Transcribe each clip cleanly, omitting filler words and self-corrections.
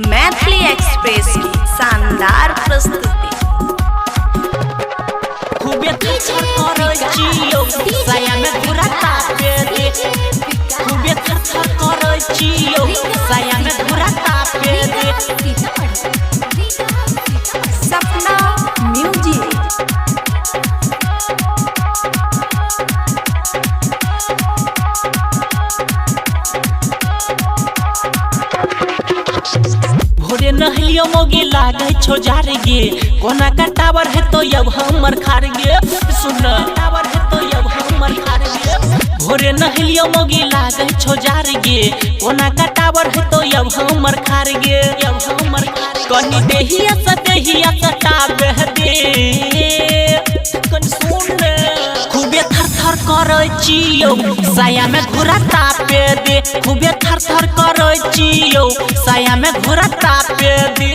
Maithili express की शानदार प्रस्तुति। खूबे थर करै छियौ साया में पूरा तापे दे। खूबे थर करै छियौ साया में पूरा तापे दे। सपना म्यूजिक। भोरे नहलियो मोगी लागे छो जार गे। कोना का टावर है तो अब हमर खार गे। सुन टावर है तो अब हमर खार गे। भोरे नहलियो मोगी लागे छो जार गे। कोना का टावर है तो अब हमर खार गे। अब हमर खार कनी देहिया सटाबे दे। कनी सुन खूबे थर करै छियौ साया में घुरा तापे दे। खूबे थर करै छियौ साया में घुरा तापे दे।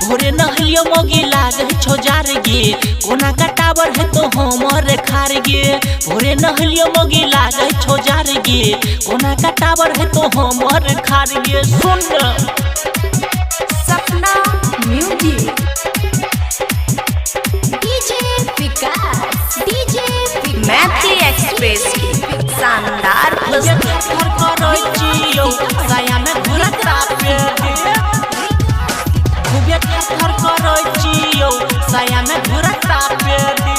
भोरे नहलियो मोगी लागे छो जार गे। कोना का टावर है तो हमर खार गे। भोरे नहलियो मोगी लागे छो जार गे। कोना का टावर है तो हमर खार गे। सुन सपना म्यूजिक। मैथिली एक्सप्रेस की शानदार प्रस्तुति। करै छियौ साया में घुरा तापे दे। खूबे थर करै छियौ साया में घुरा तापे दे।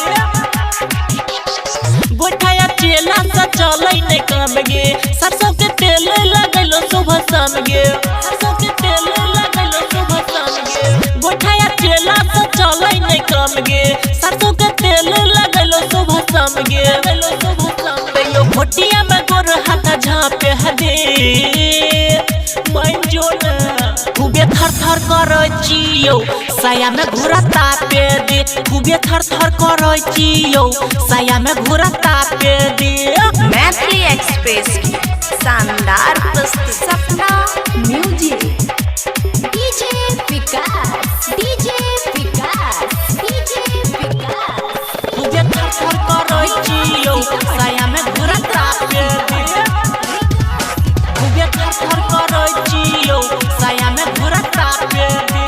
गोठाया चेला से चलै नै काम गे। सरसों के तेल लगैलो सुबह शाम गे। सरसों के तेल लगैलो सुबह शाम गे। गोठाया चेला से चलै नै काम गे। सरसों के तेल लगैलो सुबह शाम गे। लगैलो सुबह शाम गे। घोटिया में गोर हाथ झापे दे। मन जो न खूबे थर करै छियौ साया में घुरा तापे दे। खूबे थर करै छियौ साया में घुरा तापे दे। मैथिली एक्सप्रेस की शानदार प्रस्तुति। सपना म्यूजिक। खूबे थर करै छियौ साया में घुरा तापे दे। खूबे थर करै छियौ साया में घुरा तापे दे।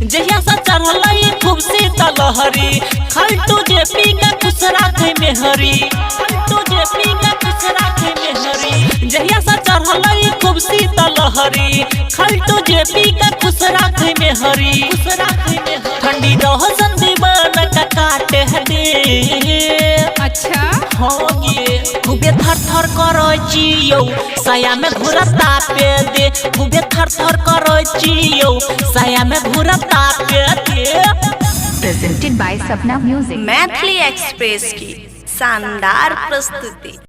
जहिया से चढ़लै खूब शीतल लहरी। खलटू जे पी का खुश राखै मेहरी। खलटू जे पी का खुश राखै मेहरी। जहिया से चढ़लै खूब शीतल लहरी। खलटू जे पी का खुश राखै मेहरी। खुश राखै मेहरी। ठंडी रह दीवाना का काटे दे। अच्छा हाँ गे खूबे थर करै छियौ साया में घुरा तापे दे। खूबे थर करै छियौ साया में घुरा तापे दे। presented by Sapna Music. Maithili express की शानदार प्रस्तुति।